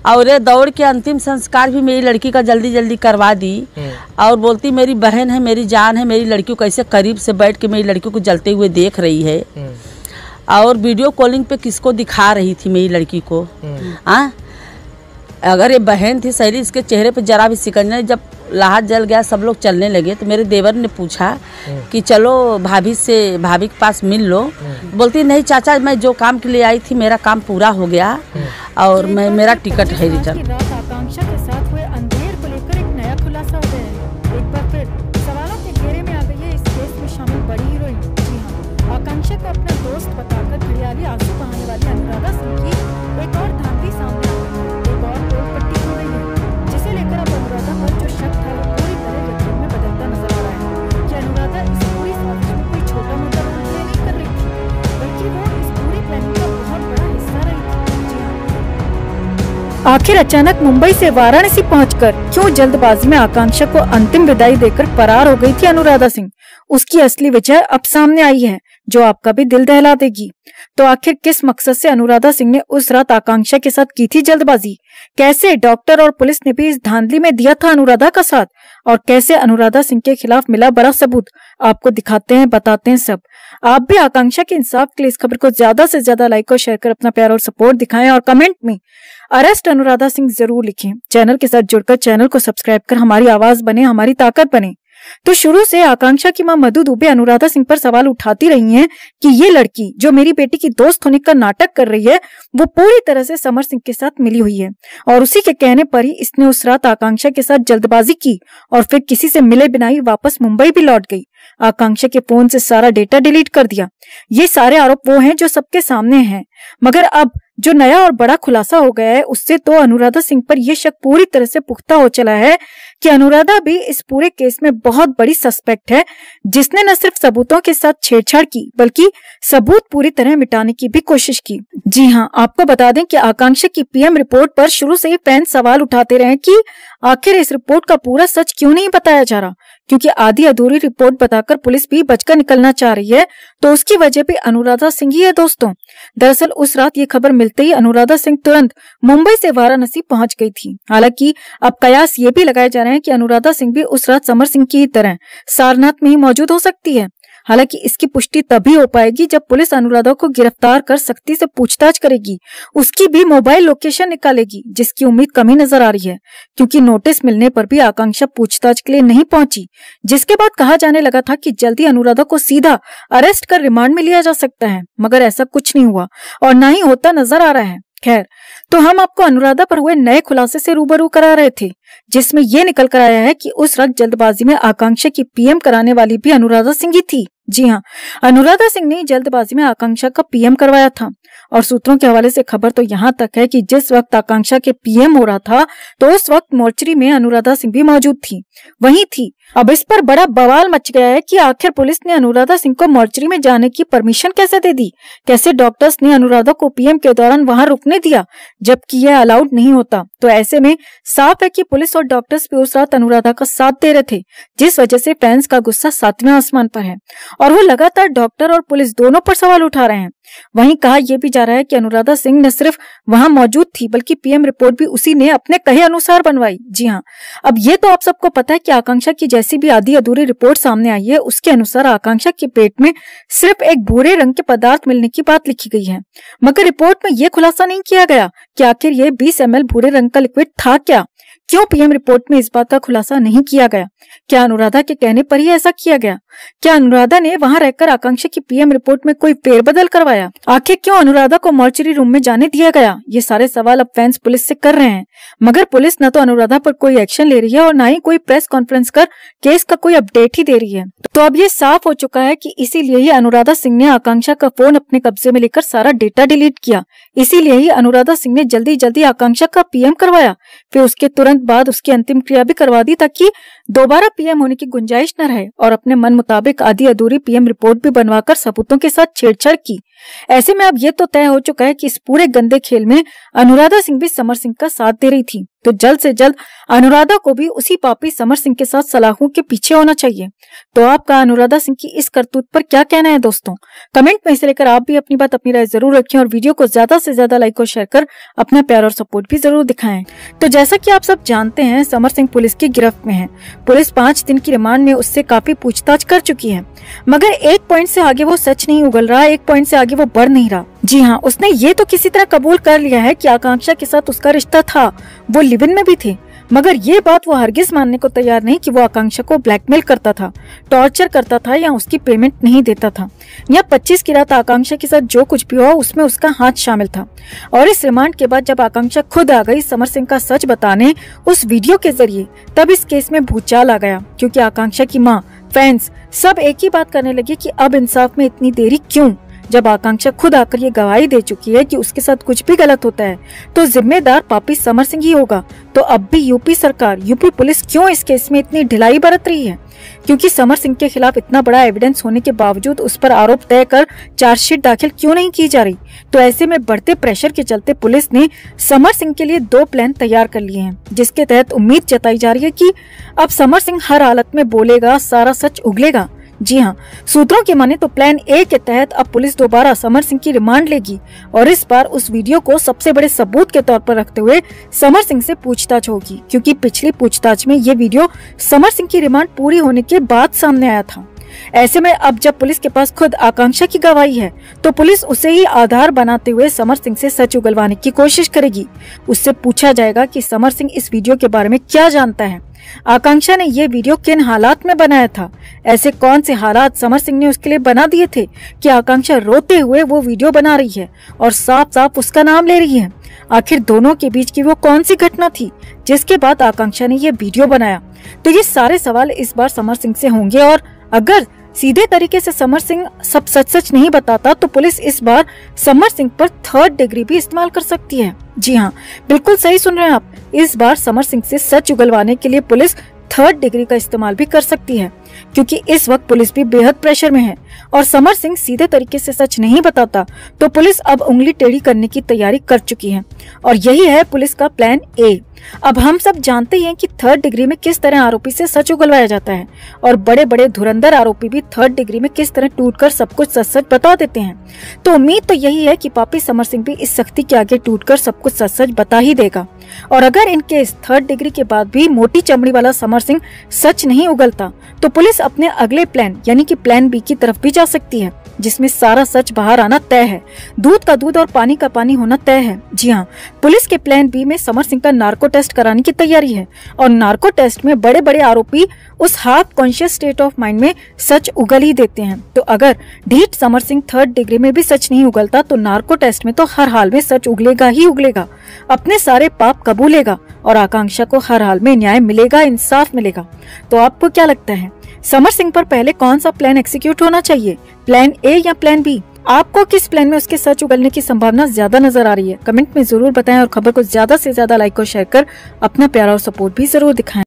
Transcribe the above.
और ये दौड़ के अंतिम संस्कार भी मेरी लड़की का जल्दी जल्दी करवा दी। और बोलती मेरी बहन है, मेरी जान है, मेरी लड़की को कैसे करीब से बैठ के मेरी लड़की को जलते हुए देख रही है। और वीडियो कॉलिंग पे किसको दिखा रही थी मेरी लड़की को। अगर ये बहन थी सहेली, इसके चेहरे पे जरा भी सिकंजा। जब लाहट जल गया, सब लोग चलने लगे, तो मेरे देवर ने पूछा कि चलो भाभी के पास मिल लो। बोलती नहीं चाचा, मैं जो काम के लिए आई थी मेरा काम पूरा हो गया और मेरा टिकट है रिटर्न। आकांक्षा के साथ हुए अंधेर को लेकर एक नया खुलासा हो गया है। एक बार फिर सवालों के घेरे में आ गई है इस केस में शामिल बड़ी हीरोइन। जी हाँ, आकांक्षा को अपना दोस्त बताकर घड़ियाली आंसू बहाने वाली अनुराधा सिंह की एक और धांधली सामने आ गई। एक और पोल पट्टी हो गई है, जिसे लेकर अब अनुराधा पर जो शक था वो पूरी तरह यकीन में बदलता नजर आ रहा है कि अनुराधा इस पूरी साजिश में कोई छोटा मोटा रोल प्ले नहीं कर रही थी, बल्कि वो इस पूरी प्लानिंग का बहुत बड़ा हिस्सा रही थी। जी हाँ, आखिर अचानक मुंबई से वाराणसी पहुंचकर क्यों जल्दबाजी में आकांक्षा को अंतिम विदाई देकर फरार हो गई थी अनुराधा सिंह, उसकी असली वजह अब सामने आई है जो आपका भी दिल दहला देगी। तो आखिर किस मकसद से अनुराधा सिंह ने उस रात आकांक्षा के साथ की थी जल्दबाजी, कैसे डॉक्टर और पुलिस ने भी इस धांधली में दिया था अनुराधा का साथ, और कैसे अनुराधा सिंह के खिलाफ मिला बड़ा सबूत, आपको दिखाते हैं, बताते हैं सब। आप भी आकांक्षा के इंसाफ के लिए इस खबर को ज्यादा से ज्यादा लाइक और शेयर कर अपना प्यार और सपोर्ट दिखाएं और कमेंट में अरेस्ट अनुराधा सिंह जरूर लिखें। चैनल के साथ जुड़कर चैनल को सब्सक्राइब कर हमारी आवाज बने, हमारी ताकत बने। तो शुरू से आकांक्षा की मां मधु दुबे अनुराधा सिंह पर सवाल उठाती रही हैं कि ये लड़की जो मेरी बेटी की दोस्त होने का नाटक कर रही है वो पूरी तरह से समर सिंह के साथ मिली हुई है, और उसी के कहने पर ही इसने उस रात आकांक्षा के साथ जल्दबाजी की और फिर किसी से मिले बिना ही वापस मुंबई भी लौट गई। आकांक्षा के फोन से सारा डेटा डिलीट कर दिया। ये सारे आरोप वो हैं जो सबके सामने हैं, मगर अब जो नया और बड़ा खुलासा हो गया है उससे तो अनुराधा सिंह पर यह शक पूरी तरह से पुख्ता हो चला है कि अनुराधा भी इस पूरे केस में बहुत बड़ी सस्पेक्ट है, जिसने न सिर्फ सबूतों के साथ छेड़छाड़ की बल्कि सबूत पूरी तरह मिटाने की भी कोशिश की। जी हाँ, आपको बता दें कि आकांक्षा की पीएम रिपोर्ट पर शुरू से ही फैंस सवाल उठाते रहे कि आखिर इस रिपोर्ट का पूरा सच क्यों नहीं बताया जा रहा, क्योंकि आधी अधूरी रिपोर्ट बताकर पुलिस भी बचकर निकलना चाह रही है, तो उसकी वजह भी अनुराधा सिंह ही है दोस्तों। दरअसल उस रात ये खबर मिलते ही अनुराधा सिंह तुरंत मुंबई से वाराणसी पहुंच गई थी। हालांकि अब कयास ये भी लगाए जा रहे हैं कि अनुराधा सिंह भी उस रात समर सिंह की ही तरह सारनाथ में ही मौजूद हो सकती है। हालांकि इसकी पुष्टि तभी हो पाएगी जब पुलिस अनुराधा को गिरफ्तार कर सख्ती से पूछताछ करेगी, उसकी भी मोबाइल लोकेशन निकालेगी, जिसकी उम्मीद कमी नजर आ रही है, क्योंकि नोटिस मिलने पर भी आकांक्षा पूछताछ के लिए नहीं पहुंची, जिसके बाद कहा जाने लगा था कि जल्दी अनुराधा को सीधा अरेस्ट कर रिमांड में लिया जा सकता है, मगर ऐसा कुछ नहीं हुआ और न ही होता नजर आ रहा है। खैर, तो हम आपको अनुराधा पर हुए नए खुलासे से रूबरू करा रहे थे, जिसमें ये निकल कर आया है कि उस रात जल्दबाजी में आकांक्षा की पीएम कराने वाली भी अनुराधा सिंह ही थी। जी हाँ, अनुराधा सिंह ने जल्दबाजी में आकांक्षा का पीएम करवाया था, और सूत्रों के हवाले से खबर तो यहाँ तक है कि जिस वक्त आकांक्षा के पीएम हो रहा था तो उस वक्त मोर्चरी में अनुराधा सिंह भी मौजूद थी, वहीं थी। अब इस पर बड़ा बवाल मच गया है कि आखिर पुलिस ने अनुराधा सिंह को मोर्चरी में जाने की परमिशन कैसे दे दी, कैसे डॉक्टर्स ने अनुराधा को पीएम के दौरान वहां रुकने दिया जबकि यह अलाउड नहीं होता। तो ऐसे में साफ है कि पुलिस और डॉक्टर्स भी उस रात अनुराधा का साथ दे रहे थे, जिस वजह से फैंस का गुस्सा 7वें आसमान पर है और वो लगातार डॉक्टर और पुलिस दोनों पर सवाल उठा रहे हैं। वहीं कहा यह भी जा रहा है कि अनुराधा सिंह न सिर्फ वहां मौजूद थी बल्कि पीएम रिपोर्ट भी उसी ने अपने कहे अनुसार बनवाई। जी हाँ, अब ये तो आप सबको पता है कि आकांक्षा की जैसी भी आधी अधूरी रिपोर्ट सामने आई है उसके अनुसार आकांक्षा के पेट में सिर्फ एक भूरे रंग के पदार्थ मिलने की बात लिखी गई है, मगर रिपोर्ट में यह खुलासा नहीं किया गया कि आखिर ये 20 ml भूरे रंग का लिक्विड था क्या। क्यों पीएम रिपोर्ट में इस बात का खुलासा नहीं किया गया? क्या अनुराधा के कहने पर ही ऐसा किया गया? क्या अनुराधा ने वहां रहकर आकांक्षा की पीएम रिपोर्ट में कोई फेरबदल करवाया? आखिर क्यों अनुराधा को मॉर्चरी रूम में जाने दिया गया? ये सारे सवाल अब फैंस पुलिस से कर रहे हैं, मगर पुलिस न तो अनुराधा पर कोई एक्शन ले रही है और न ही कोई प्रेस कॉन्फ्रेंस कर केस का कोई अपडेट ही दे रही है। तो अब ये साफ हो चुका है कि इसीलिए ही अनुराधा सिंह ने आकांक्षा का फोन अपने कब्जे में लेकर सारा डेटा डिलीट किया, इसीलिए ही अनुराधा सिंह ने जल्दी जल्दी आकांक्षा का पीएम करवाया, फिर उसके तुरंत बाद उसकी अंतिम क्रिया भी करवा दी ताकि दोबारा पीएम होने की गुंजाइश न रहे, और अपने मन मुताबिक आधी अधूरी पीएम रिपोर्ट भी बनवाकर सबूतों के साथ छेड़छाड़ की। ऐसे में अब ये तो तय हो चुका है कि इस पूरे गंदे खेल में अनुराधा सिंह भी समर सिंह का साथ दे रही थी। तो जल्द से जल्द अनुराधा को भी उसी पापी समर सिंह के साथ सलाखों के पीछे होना चाहिए। तो आपका अनुराधा सिंह की इस करतूत पर क्या कहना है दोस्तों? कमेंट में इसे लेकर आप भी अपनी बात, अपनी राय जरूर रखें और वीडियो को ज्यादा से ज्यादा लाइक और शेयर कर अपना प्यार और सपोर्ट भी जरूर दिखाएं। तो जैसा कि आप सब जानते हैं, समर सिंह पुलिस की गिरफ्त में है। पुलिस 5 दिन की रिमांड में उससे काफी पूछताछ कर चुकी है, मगर एक पॉइंट से आगे वो सच नहीं उगल रहा, एक पॉइंट से आगे वो बढ़ नहीं रहा। जी हाँ, उसने ये तो किसी तरह कबूल कर लिया है कि आकांक्षा के साथ उसका रिश्ता था, वो लिव इन में भी थे, मगर ये बात वो हरगिज मानने को तैयार नहीं कि वो आकांक्षा को ब्लैकमेल करता था, टॉर्चर करता था या उसकी पेमेंट नहीं देता था, या 25 की रात आकांक्षा के साथ जो कुछ भी हुआ उसमें उसका हाथ शामिल था। और इस रिमांड के बाद जब आकांक्षा खुद आ गई समर सिंह का सच बताने उस वीडियो के जरिए, तब इस केस में भूचाल आ गया, क्योंकि आकांक्षा की माँ, फैंस सब एक ही बात करने लगे कि अब इंसाफ में इतनी देरी क्यों। जब आकांक्षा खुद आकर ये गवाही दे चुकी है कि उसके साथ कुछ भी गलत होता है तो जिम्मेदार पापी समर सिंह ही होगा, तो अब भी यूपी सरकार, यूपी पुलिस क्यों इस केस में इतनी ढिलाई बरत रही है? क्योंकि समर सिंह के खिलाफ इतना बड़ा एविडेंस होने के बावजूद उस पर आरोप तय कर चार्जशीट दाखिल क्यों नहीं की जा रही? तो ऐसे में बढ़ते प्रेशर के चलते पुलिस ने समर सिंह के लिए 2 प्लान तैयार कर लिए हैं, जिसके तहत उम्मीद जताई जा रही है कि अब समर सिंह हर हालत में बोलेगा, सारा सच उगलेगा। जी हाँ, सूत्रों की माने तो प्लान ए के तहत अब पुलिस दोबारा समर सिंह की रिमांड लेगी और इस बार उस वीडियो को सबसे बड़े सबूत के तौर पर रखते हुए समर सिंह से पूछताछ होगी, क्योंकि पिछली पूछताछ में ये वीडियो समर सिंह की रिमांड पूरी होने के बाद सामने आया था। ऐसे में अब जब पुलिस के पास खुद आकांक्षा की गवाही है तो पुलिस उसे ही आधार बनाते हुए समर सिंह से सच उगलवाने की कोशिश करेगी। उससे पूछा जाएगा कि समर सिंह इस वीडियो के बारे में क्या जानता है, आकांक्षा ने ये वीडियो किन हालात में बनाया था, ऐसे कौन से हालात समर सिंह ने उसके लिए बना दिए थे कि आकांक्षा रोते हुए वो वीडियो बना रही है और साफ साफ उसका नाम ले रही है। आखिर दोनों के बीच की वो कौन सी घटना थी जिसके बाद आकांक्षा ने ये वीडियो बनाया? तो ये सारे सवाल इस बार समर सिंह से होंगे और अगर सीधे तरीके से समर सिंह सब सच नहीं बताता तो पुलिस इस बार समर सिंह पर 3rd डिग्री भी इस्तेमाल कर सकती है। जी हाँ, बिल्कुल सही सुन रहे हैं आप, इस बार समर सिंह से सच उगलवाने के लिए पुलिस 3rd डिग्री का इस्तेमाल भी कर सकती है, क्योंकि इस वक्त पुलिस भी बेहद प्रेशर में है और समर सिंह सीधे तरीके से सच नहीं बताता तो पुलिस अब उंगली टेढ़ी करने की तैयारी कर चुकी है और यही है पुलिस का प्लान ए। अब हम सब जानते हैं कि 3rd डिग्री में किस तरह आरोपी से सच उगलवाया जाता है और बड़े बड़े धुरंधर आरोपी भी 3rd डिग्री में किस तरह टूटकर सब कुछ सच सच बता देते हैं। तो उम्मीद तो यही है कि पापी समर सिंह भी इस सख्ती के आगे टूटकर सब कुछ सच सच बता ही देगा। और अगर इनके इस 3rd डिग्री के बाद भी मोटी चमड़ी वाला समर सिंह सच नहीं उगलता तो पुलिस अपने अगले प्लान यानी कि प्लान बी की तरफ भी जा सकती है, जिसमें सारा सच बाहर आना तय है, दूध का दूध और पानी का पानी होना तय है। जी हाँ, पुलिस के प्लान बी में समर सिंह का नार्को टेस्ट कराने की तैयारी है और नार्को टेस्ट में बड़े बड़े आरोपी उस half conscious state of mind में सच उगल ही देते हैं। तो अगर ढीठ समर सिंह 3rd डिग्री में भी सच नहीं उगलता तो नार्को टेस्ट में तो हर हाल में सच उगलेगा ही उगलेगा, अपने सारे पाप कबूलेगा और आकांक्षा को हर हाल में न्याय मिलेगा, इंसाफ मिलेगा। तो आपको क्या लगता है, समर सिंह पर पहले कौन सा प्लान एग्जीक्यूट होना चाहिए, प्लान ए या प्लान बी? आपको किस प्लान में उसके सच उगलने की संभावना ज्यादा नजर आ रही है? कमेंट में जरूर बताएं और खबर को ज्यादा से ज्यादा लाइक और शेयर कर अपना प्यार और सपोर्ट भी जरूर दिखाएं।